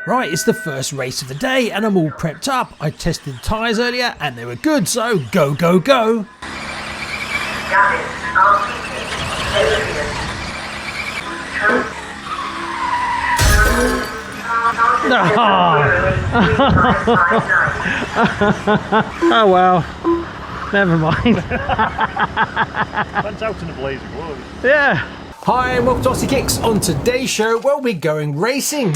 Right, it's the first race of the day and I'm all prepped up. I tested the tyres earlier and they were good, so go, go, go. That is Oh well, never mind. Went out in a blaze of glory. Yeah. Hi and welcome to RCKicks. On today's show, we'll be going racing.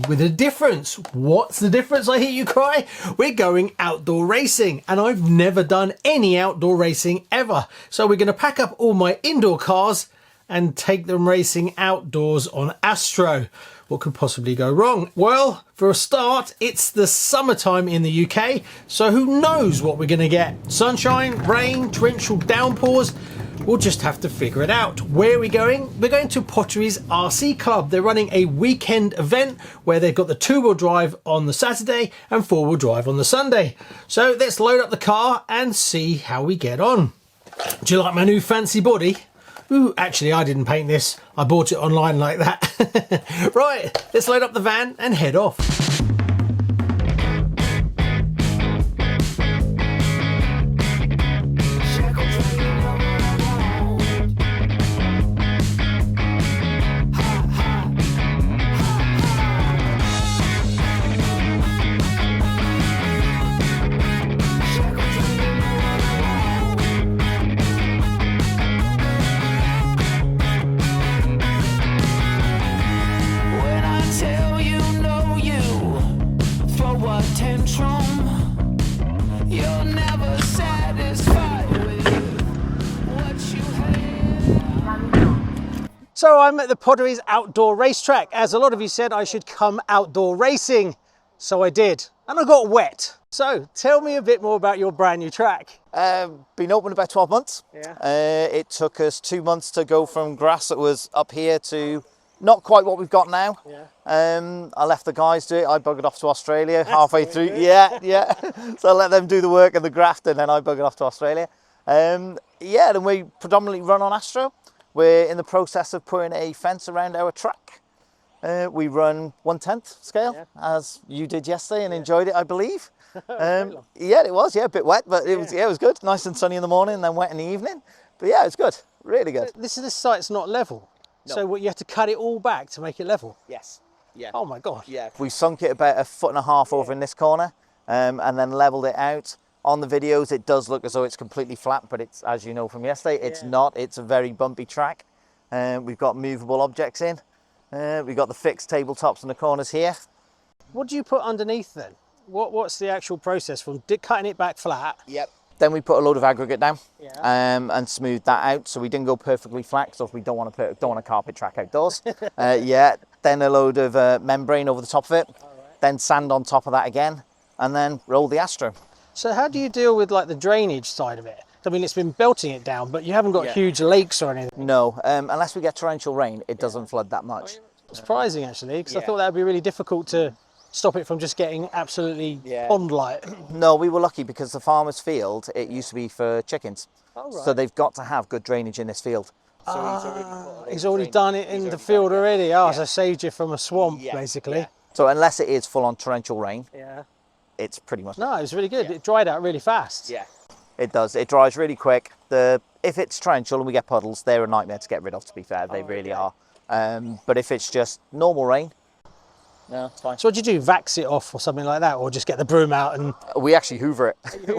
With a difference. What's the difference, I hear you cry? We're going outdoor racing and I've never done any outdoor racing ever. So we're going to pack up all my indoor cars and take them racing outdoors on Astro. What could possibly go wrong? Well, for a start, it's the summertime in the UK, so who knows what we're going to get? Sunshine, rain, torrential downpours. We'll just have to figure it out. Where are we going? We're going to Potteries RC Club. They're running a weekend event where they've got the two-wheel drive on the Saturday and four-wheel drive on the Sunday. So let's load up the car and see how we get on. Do you like my new fancy body? Ooh, actually, I didn't paint this. I bought it online like that. Right, let's load up the van and head off. So I'm at the Potteries outdoor racetrack. As a lot of you said, I should come outdoor racing. So I did, and I got wet. So tell me a bit more about your brand new track. Been open about 12 months. Yeah. It took us 2 months to go from grass that was up here to not quite what we've got now. Yeah. I left the guys do it. I buggered off to Australia halfway through. Yeah. So I let them do the work and the graft, and then I buggered off to Australia. Then we predominantly run on Astro. We're in the process of putting a fence around our track. We run 1/10 scale, as you did yesterday, and enjoyed it, I believe. Yeah, it was. Yeah, a bit wet, but it was good. Nice and sunny in the morning, and then wet in the evening. But yeah, it's good. Really good. This site's not level. No. So what, you have to cut it all back to make it level? Yes. Yeah. Oh my God. Yeah. We sunk it about 1.5 foot over in this corner, and then leveled it out. On the videos, it does look as though it's completely flat, but it's, as you know from yesterday, it's not. It's a very bumpy track. We've got movable objects in. We've got the fixed tabletops in the corners here. What do you put underneath then? What's the actual process from cutting it back flat? Yep. Then we put a load of aggregate down, Yeah. and smoothed that out, so we didn't go perfectly flat, because we don't want a carpet track outdoors. Then a load of membrane over the top of it. Right. Then sand on top of that again, and then roll the Astro. So how do you deal with like the drainage side of it? I mean, it's been belting it down, but you haven't got huge lakes or anything. No, unless we get torrential rain, it doesn't flood that much. Surprising actually, because I thought that would be really difficult to stop it from just getting absolutely pond-like. No, we were lucky because the farmer's field, it used to be for chickens. Oh, right. So they've got to have good drainage in this field. So he's already done it in the field already. Oh, so saved you from a swamp, basically. So unless it is full on torrential rain, it's pretty much... No, it was really good. It dried out really fast. Yeah, it does. It dries really quick. If it's torrential and we get puddles, they're a nightmare to get rid of, to be fair. They really are. But if it's just normal rain, no, it's fine. So what do you do? Vax it off or something like that, or just get the broom out and? We actually hoover it.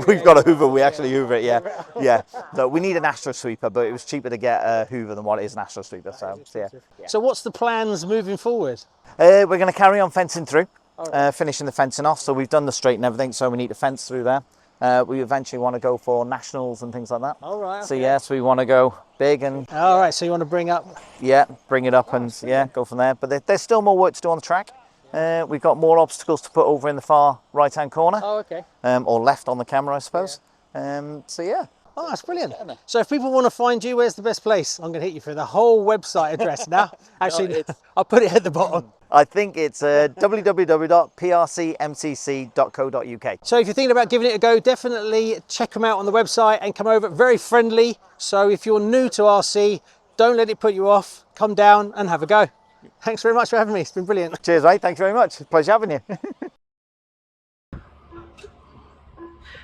We've got a hoover. We actually hoover it. Yeah, yeah. So we need an astro sweeper, but it was cheaper to get a hoover than what it is an astro sweeper. So yeah. So what's the plans moving forward? We're going to carry on fencing through, finishing the fencing off. So we've done the straight and everything. So we need to fence through there. We eventually want to go for nationals and things like that. All right. So yes, we want to go big and All right. So you want to bring up? bring it up and go from there. But there's still more work to do on the track. We've got more obstacles to put over in the far right-hand corner. Oh, okay. Or left on the camera, I suppose. So yeah. Oh, that's brilliant. So if people want to find you, where's the best place? I'm going to hit you for the whole website address now. Actually, I'll put it at the bottom. I think it's www.prcmcc.co.uk. So if you're thinking about giving it a go, definitely check them out on the website and come over. Very friendly. So if you're new to RC, don't let it put you off. Come down and have a go. Thanks very much for having me. It's been brilliant. Cheers, mate. Thanks very much. Pleasure having you.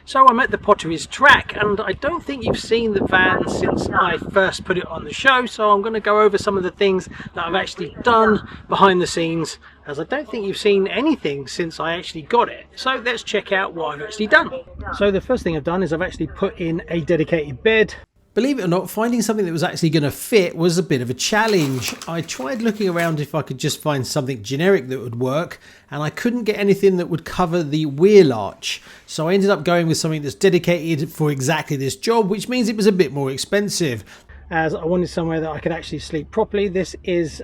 So I'm at the Potteries Track, and I don't think you've seen the van since I first put it on the show, so I'm going to go over some of the things that I've actually done behind the scenes, as I don't think you've seen anything since I actually got it. So let's check out what I've actually done. So the first thing I've done is I've actually put in a dedicated bed. Believe it or not, finding something that was actually going to fit was a bit of a challenge. I tried looking around if I could just find something generic that would work, and I couldn't get anything that would cover the wheel arch. So I ended up going with something that's dedicated for exactly this job, which means it was a bit more expensive, as I wanted somewhere that I could actually sleep properly. This is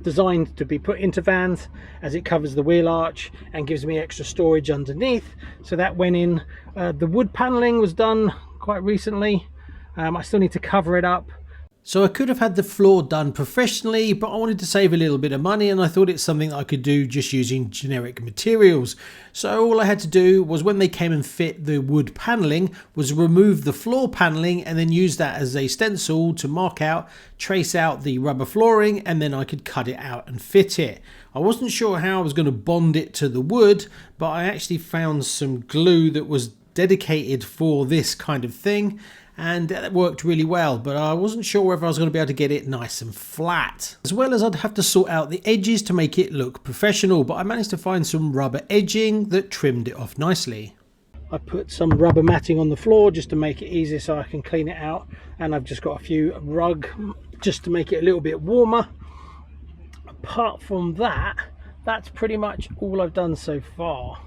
designed to be put into vans, as it covers the wheel arch and gives me extra storage underneath. So that went in. The wood paneling was done quite recently. I still need to cover it up. So I could have had the floor done professionally, but I wanted to save a little bit of money, and I thought it's something I could do just using generic materials. So all I had to do was, when they came and fit the wood paneling, was remove the floor paneling and then use that as a stencil to mark out, trace out the rubber flooring, and then I could cut it out and fit it. I wasn't sure how I was going to bond it to the wood, but I actually found some glue that was dedicated for this kind of thing, and that worked really well, but I wasn't sure whether I was going to be able to get it nice and flat. As well as I'd have to sort out the edges to make it look professional, but I managed to find some rubber edging that trimmed it off nicely. I put some rubber matting on the floor just to make it easier so I can clean it out, and I've just got a few rug just to make it a little bit warmer. Apart from that, that's pretty much all I've done so far.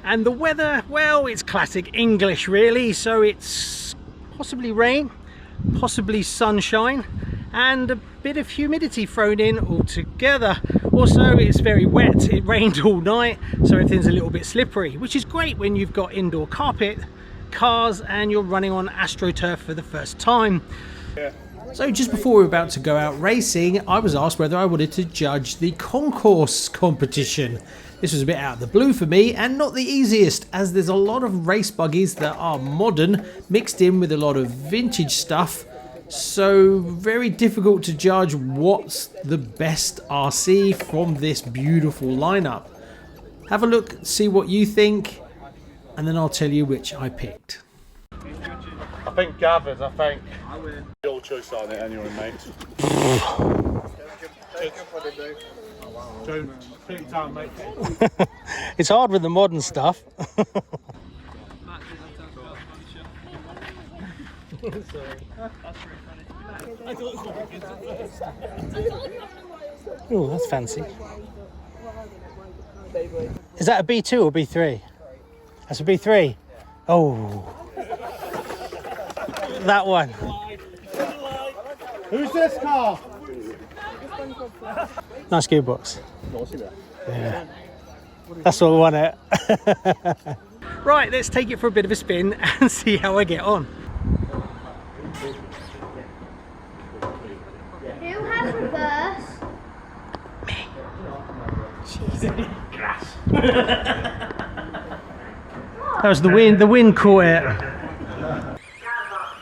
And the weather, well, it's classic English really, so it's possibly rain, possibly sunshine, and a bit of humidity thrown in altogether. Also, it's very wet. It rained all night, so everything's a little bit slippery, which is great when you've got indoor carpet, cars, and you're running on AstroTurf for the first time. So just before we were about to go out racing, I was asked whether I wanted to judge the concourse competition. This was a bit out of the blue for me, and not the easiest, as there's a lot of race buggies that are modern mixed in with a lot of vintage stuff, so very difficult to judge what's the best RC from this beautiful lineup. Have a look, see what you think, and then I'll tell you which I picked. I think Gathers, I think. Your choice on it anyway, mate. Don't take your time, mate. It's hard with the modern stuff. Oh, that's fancy. Is that a B2 or B3? That's a B3. Oh, that one. Who's this car? Nice gearbox. Yeah, that's what I want it. Right, let's take it for a bit of a spin and see how I get on. Who has reverse? Me. Grass. That was the wind caught it.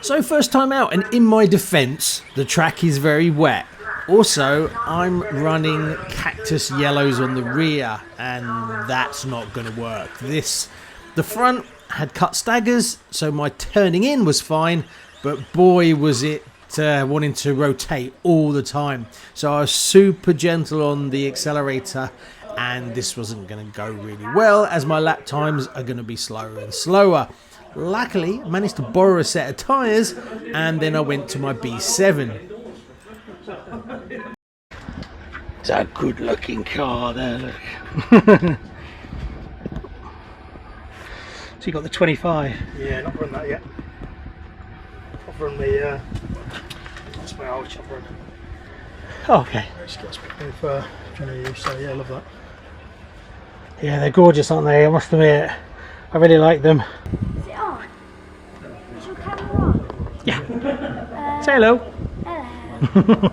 So first time out, and in my defence, the track is very wet. Also, I'm running cactus yellows on the rear, and that's not going to work. The front had cut staggers, so my turning in was fine, but boy was it wanting to rotate all the time. So I was super gentle on the accelerator, and this wasn't going to go really well as my lap times are going to be slower and slower. Luckily, I managed to borrow a set of tyres, and then I went to my B7. It's a good looking car there, look. So you got the 25? Yeah, not run that yet. I've run the, that's my old chop run. Oh, okay. Just gets with use, so yeah, I love that. Yeah, they're gorgeous, aren't they? I must admit, I really like them. Is it on? Is your camera on? Yeah. Say hello. Hello.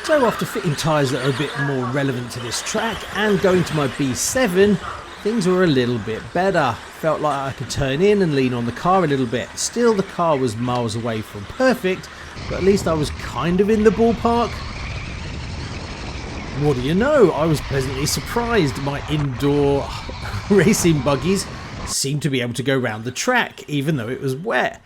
So after fitting tyres that are a bit more relevant to this track and going to my B7, things were a little bit better. Felt like I could turn in and lean on the car a little bit. Still, the car was miles away from perfect, but at least I was kind of in the ballpark. What do you know? I was pleasantly surprised. My indoor racing buggies seemed to be able to go round the track, even though it was wet.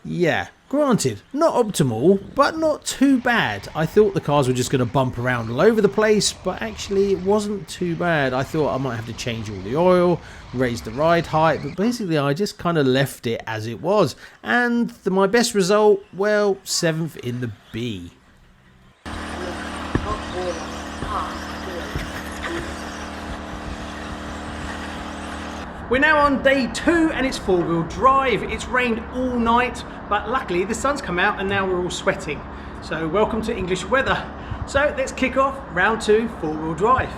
Yeah, granted, not optimal, but not too bad. I thought the cars were just going to bump around all over the place, but actually it wasn't too bad. I thought I might have to change all the oil, raise the ride height, but basically I just kind of left it as it was. And my best result, well, 7th in the B. We're now on day 2 and it's 4-wheel drive. It's rained all night, but luckily the sun's come out and now we're all sweating. So welcome to English weather. So let's kick off round 2 4-wheel drive.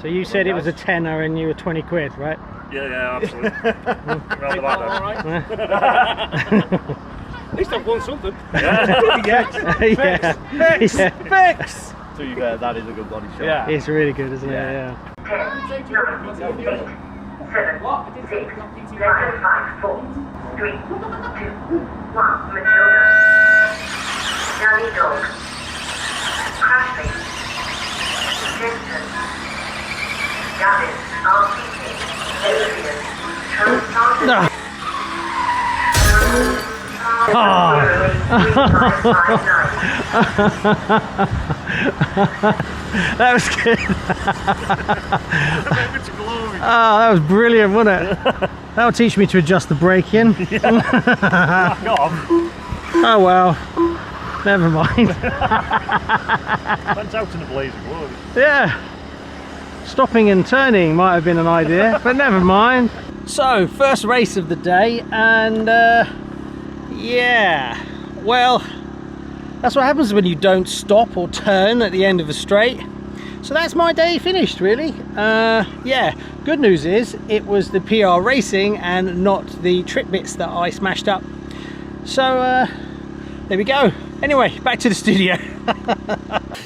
So you said it was a tenner and you were 20 quid, right? Yeah, absolutely. Round about that. At least I've won something. Yeah. Fix! To be fair, that is a good body shot. Yeah. It's really good, isn't it? Yeah. 10, 9, 8, 7, 6, 5, 4, 3, 2, 1, Matilda. Danny Dog. Crashly. Jensen. Gavin. RCK. Adrian. Transplant. That was good. Oh, that was brilliant, wasn't it? That'll teach me to adjust the braking. Oh well, never mind. Went out in a blaze of glory. Yeah, stopping and turning might have been an idea, but never mind. So, first race of the day, and yeah, well, that's what happens when you don't stop or turn at the end of a straight. So that's my day finished, really. Yeah, good news is it was the PR racing and not the trip bits that I smashed up. So there we go. Anyway, back to the studio.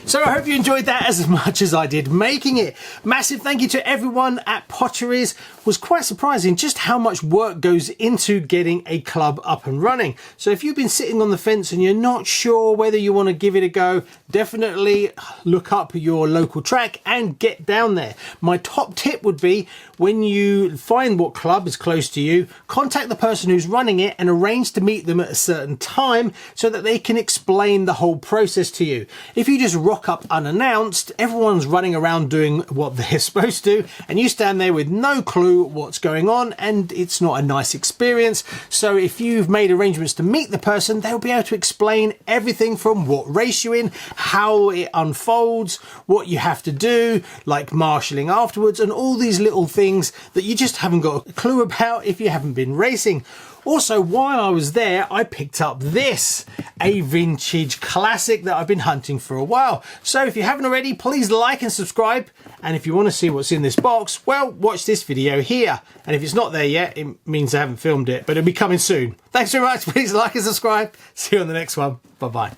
So I hope you enjoyed that as much as I did making it. Massive thank you to everyone at Potteries. It was quite surprising just how much work goes into getting a club up and running. So if you've been sitting on the fence and you're not sure whether you want to give it a go, definitely look up your local track and get down there. My top tip would be, when you find what club is close to you, contact the person who's running it and arrange to meet them at a certain time so that they can explain the whole process to you. If you just rock up unannounced, everyone's running around doing what they're supposed to, and you stand there with no clue what's going on, and it's not a nice experience. So if you've made arrangements to meet the person, they'll be able to explain everything from what race you're in, how it unfolds, what you have to do, like marshalling afterwards, and all these little things that you just haven't got a clue about if you haven't been racing. Also, while I was there, I picked up this, a vintage classic that I've been hunting for a while. So if you haven't already, please like and subscribe. And if you want to see what's in this box, well, watch this video here. And if it's not there yet, it means I haven't filmed it, but it'll be coming soon. Thanks very much. Please like and subscribe. See you on the next one. Bye-bye.